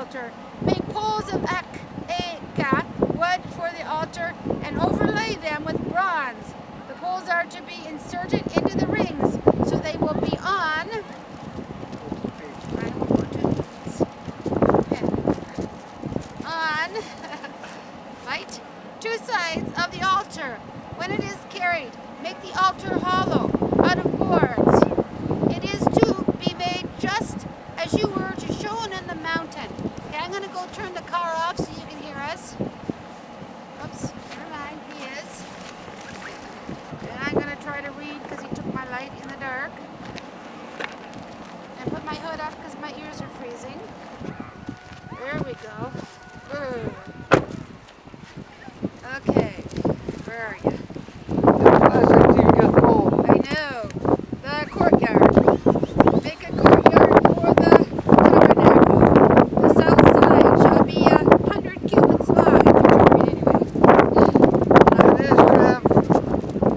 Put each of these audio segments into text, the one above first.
altar. Make poles of acacia wood for the altar and overlay them with bronze. The poles are to be inserted into the rings, so they will be on right, two sides of the altar. When it is carried, make the altar hollow out of boards. It is to be made just as you were to shown in the mountain. Okay, I'm going to go turn the car off so you can hear us. Oops, never mind, he is. And I'm going to try to read because he took my light in the dark. And put my hood up because my ears are freezing. There we go. Ooh. Okay, where are you? I know. The courtyard. Make a courtyard for the tabernacle. The south side shall be 100 cubits wide. It is to have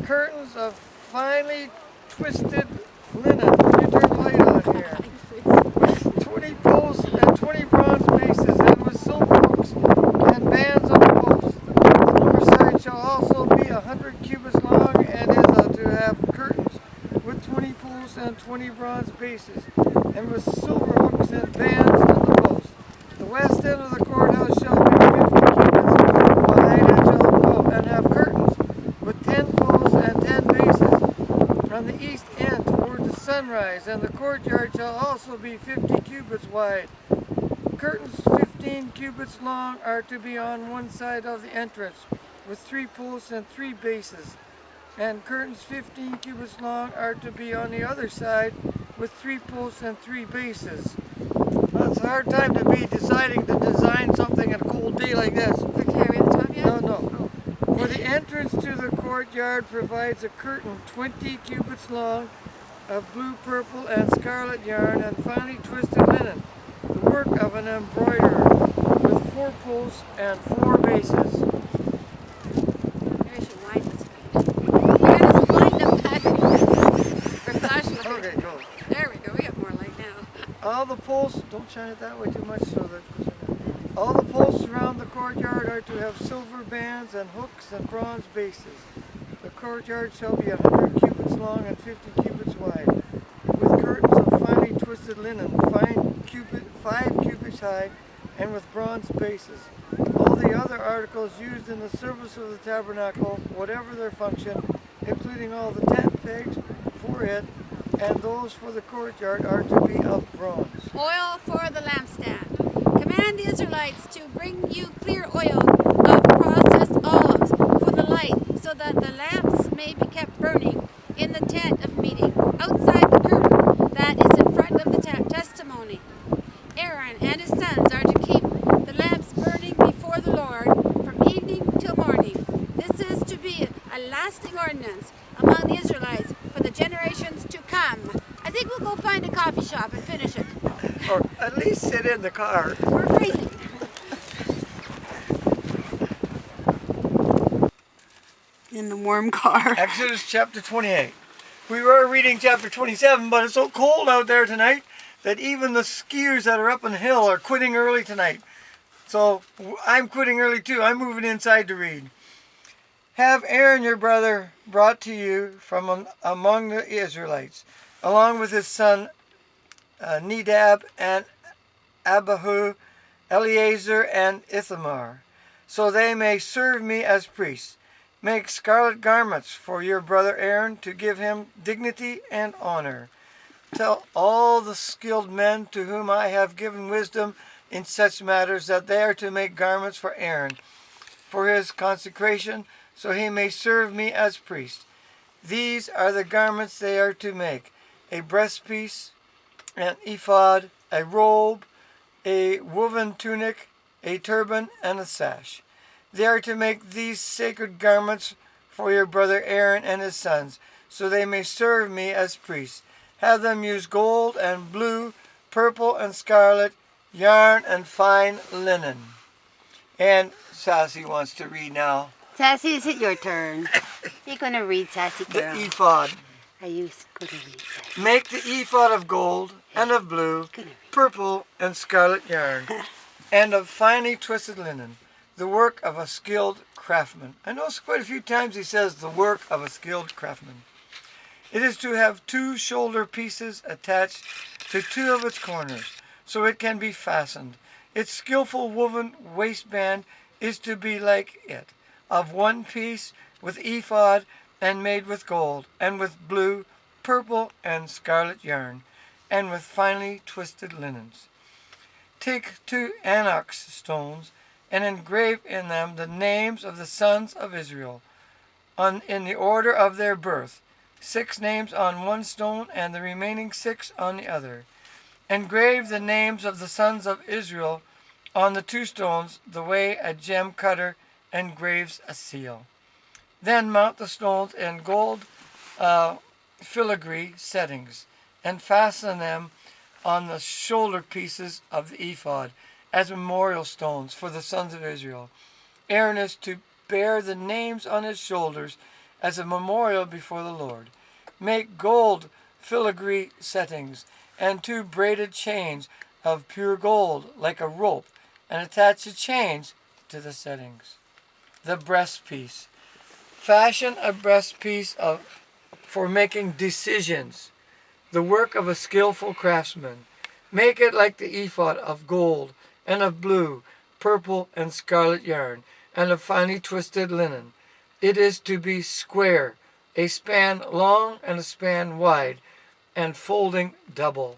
curtains of finely twisted linen. You turn the light on here. With 20 posts and 20 bronze bases, and with silver hooks and bands on the posts. The north side shall also be 100 cubits long, and is to have curtains with 20 posts and 20 bronze bases, and with silver hooks and bands on the posts. The west end of the courthouse shall be 50 cubits wide and have curtains with 10 posts and 10 bases on the east end toward the sunrise, and the courtyard shall also be 50 cubits wide. Curtains 15 cubits long are to be on one side of the entrance, with 3 posts and 3 bases, and curtains 15 cubits long are to be on the other side, with 3 posts and 3 bases. Well, it's a hard time to be deciding to design something on a cold day like this. Okay, are we at the top yet? No. For the entrance to the courtyard provides a curtain 20 cubits long of blue, purple, and scarlet yarn and finely twisted linen, the work of an embroiderer, with 4 posts and 4 bases. Maybe I should wind this light. Where does the light up that? Or flashlight. Okay, go. There we go, we got more light now. All the posts, don't shine it that way too much so that all the posts around the courtyard are to have silver bands and hooks and bronze bases. The courtyard shall be 100 cubits long and 50 cubits wide, with curtains of finely twisted linen, 5 cubits high, and with bronze bases. All the other articles used in the service of the tabernacle, whatever their function, including all the tent pegs for it, and those for the courtyard, are to be of bronze. Oil for the lampstand. Command the Israelites to bring you clear oil of processed olives for the light, so that the lamps may be kept burning in the tent of meeting, outside the curtain that is in front of the testimony. Aaron and his sons are to keep the lamps burning before the Lord from evening till morning. This is to be a lasting ordinance among the Israelites for the generations to come. I think we'll go find a coffee shop and finish it. Or at least sit in the car. We're freezing. In the warm car. Exodus chapter 28. We were reading chapter 27, but it's so cold out there tonight that even the skiers that are up on the hill are quitting early tonight. So I'm quitting early too. I'm moving inside to read. Have Aaron your brother brought to you from among the Israelites, along with his son Nadab and Abihu, Eleazar and Ithamar, so they may serve me as priests. Make scarlet garments for your brother Aaron to give him dignity and honor. Tell all the skilled men to whom I have given wisdom in such matters that they are to make garments for Aaron, for his consecration, so he may serve me as priest. These are the garments they are to make: a breastpiece, an ephod, a robe, a woven tunic, a turban, and a sash. They are to make these sacred garments for your brother Aaron and his sons, so they may serve me as priests. Have them use gold and blue, purple and scarlet, yarn and fine linen. And Sassy wants to read now. Sassy, is it your turn? You're going to read, Sassy girl. The ephod. Are you going to read, Sassy? Make the ephod of gold and of blue, purple and scarlet yarn. and of finely twisted linen, the work of a skilled craftsman. I notice quite a few times he says the work of a skilled craftsman. It is to have 2 shoulder pieces attached to 2 of its corners, so it can be fastened. Its skillful woven waistband is to be like it, of 1 piece, with ephod, and made with gold, and with blue, purple, and scarlet yarn, and with finely twisted linens. Take 2 onyx stones, and engrave in them the names of the sons of Israel, in the order of their birth, 6 names on 1 stone, and the remaining 6 on the other. Engrave the names of the sons of Israel on the 2 stones, the way a gem cutter engraves a seal. Then mount the stones in gold filigree settings, and fasten them on the shoulder pieces of the ephod as memorial stones for the sons of Israel. Aaron is to bear the names on his shoulders as a memorial before the Lord. Make gold filigree settings and 2 braided chains of pure gold like a rope, and attach the chains to the settings. The breastpiece. Fashion a breastpiece for making decisions, the work of a skillful craftsman. Make it like the ephod, of gold, and of blue, purple, and scarlet yarn, and of finely twisted linen. It is to be square, a span long and a span wide, and folding double.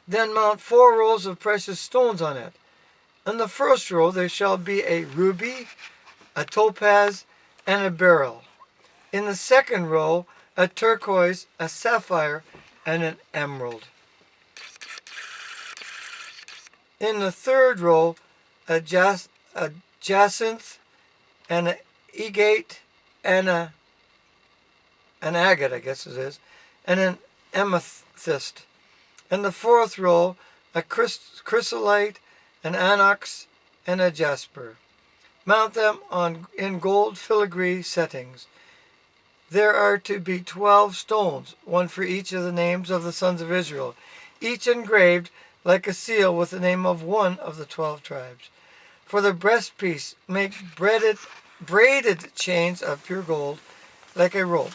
Then mount 4 rows of precious stones on it. In the first row there shall be a ruby, a topaz, and a beryl. In the second row, a turquoise, a sapphire, and an emerald. In the third row, a jacinth, and an agate, and an agate, I guess it is, and an amethyst. In the fourth row, a chrysolite, an onyx, and a jasper. Mount them in gold filigree settings. There are to be 12 stones, 1 for each of the names of the sons of Israel, each engraved like a seal with the name of 1 of the 12 tribes. For the breastpiece, make braided chains of pure gold like a rope.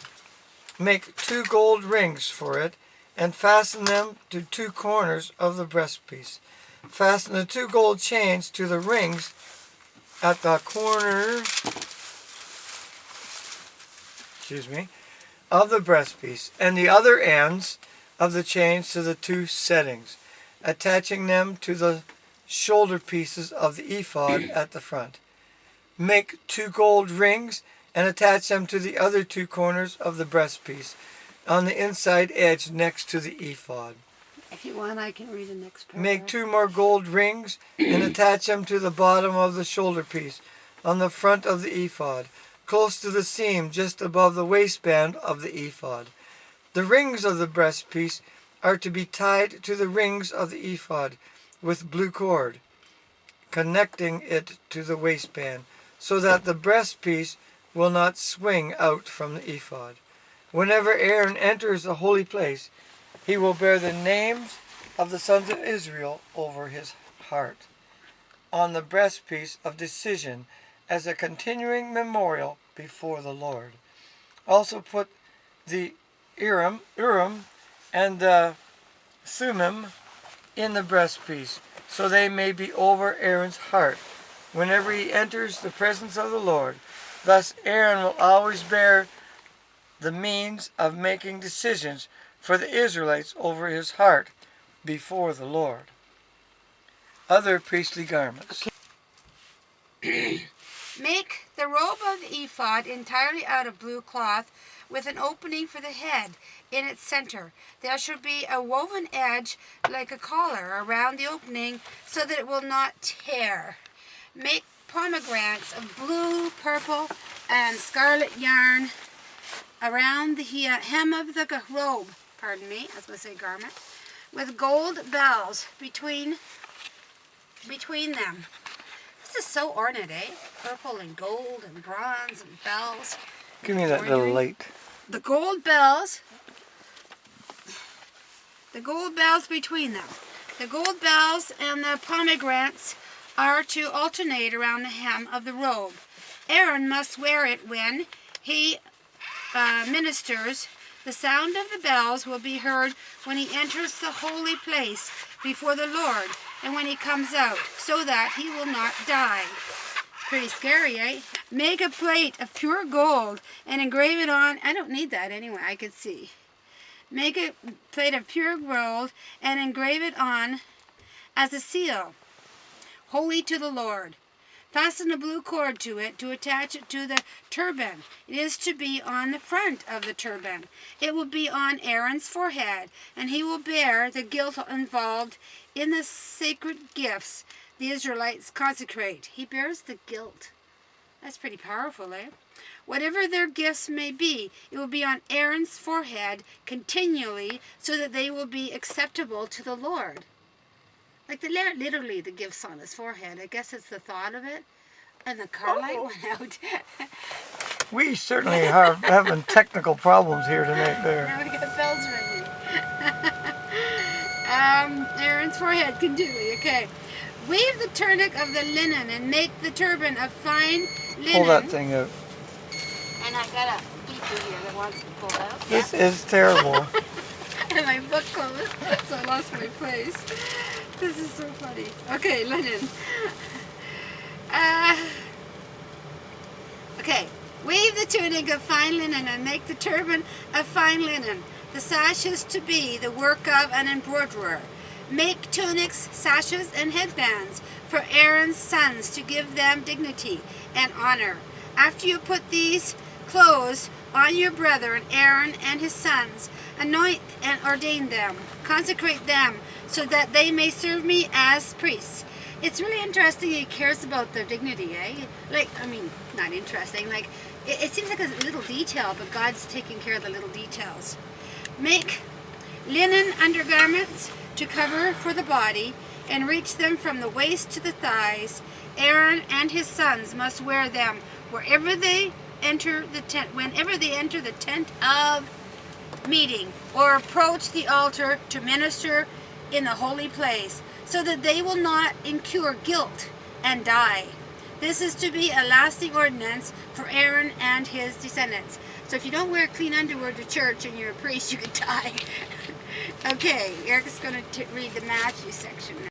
Make 2 gold rings for it, and fasten them to 2 corners of the breastpiece. Fasten the 2 gold chains to the rings at the corner of the breastpiece, and the other ends of the chains to the 2 settings, attaching them to the shoulder pieces of the ephod at the front. Make 2 gold rings and attach them to the other 2 corners of the breastpiece on the inside edge next to the ephod. If you want, I can read the next paragraph. Make 2 more gold rings and attach them to the bottom of the shoulder piece on the front of the ephod, close to the seam just above the waistband of the ephod. The rings of the breastpiece are to be tied to the rings of the ephod with blue cord, connecting it to the waistband, so that the breastpiece will not swing out from the ephod. Whenever Aaron enters the holy place, he will bear the names of the sons of Israel over his heart on the breastpiece of decision as a continuing memorial before the Lord. Also put the Urim and the Thummim in the breastpiece, so they may be over Aaron's heart whenever he enters the presence of the Lord. Thus Aaron will always bear the means of making decisions for the Israelites over his heart before the Lord. Other priestly garments. Make the robe of the ephod entirely out of blue cloth, with an opening for the head in its center. There should be a woven edge like a collar around the opening, so that it will not tear. Make pomegranates of blue, purple, and scarlet yarn around the hem of the robe, garment, with gold bells between them. This is so ornate, eh? Purple and gold and bronze and bells. Give me that little light. The gold bells between them. The gold bells and the pomegranates are to alternate around the hem of the robe. Aaron must wear it when he ministers. The sound of the bells will be heard when he enters the holy place before the Lord and when he comes out, so that he will not die. Pretty scary, eh? Make a plate of pure gold and engrave it on. I don't need that anyway, I could see. Make a plate of pure gold and engrave it on as a seal, holy to the Lord. Fasten a blue cord to it to attach it to the turban. It is to be on the front of the turban. It will be on Aaron's forehead, and he will bear the guilt involved in the sacred gifts the Israelites consecrate. He bears the guilt. That's pretty powerful, eh? Whatever their gifts may be, it will be on Aaron's forehead continually, so that they will be acceptable to the Lord. Like literally the gifts on his forehead. I guess it's the thought of it. And the car light went out. We certainly are having technical problems here tonight there. Now we got bells ringing. Aaron's forehead continually. Okay. Weave the tunic of the linen and make the turban of fine linen. Pull that thing out. And I got a beeper here that wants to be pulled out. This is terrible. And my book closed, so I lost my place. This is so funny. Okay, linen. Okay, weave the tunic of fine linen and make the turban of fine linen. The sash is to be the work of an embroiderer. Make tunics, sashes, and headbands for Aaron's sons to give them dignity and honor. After you put these clothes on your brethren, Aaron and his sons, anoint and ordain them, consecrate them, so that they may serve me as priests. It's really interesting he cares about their dignity, eh? Like, I mean, not interesting, like, it seems like a little detail, but God's taking care of the little details. Make linen undergarments to cover for the body, and reach them from the waist to the thighs. Aaron and his sons must wear them wherever they enter the tent, whenever they enter the tent of meeting, or approach the altar to minister in the holy place, so that they will not incur guilt and die. This is to be a lasting ordinance for Aaron and his descendants. So if you don't wear clean underwear to church and you're a priest, you could die. Okay, Eric's going to read the Matthew section now.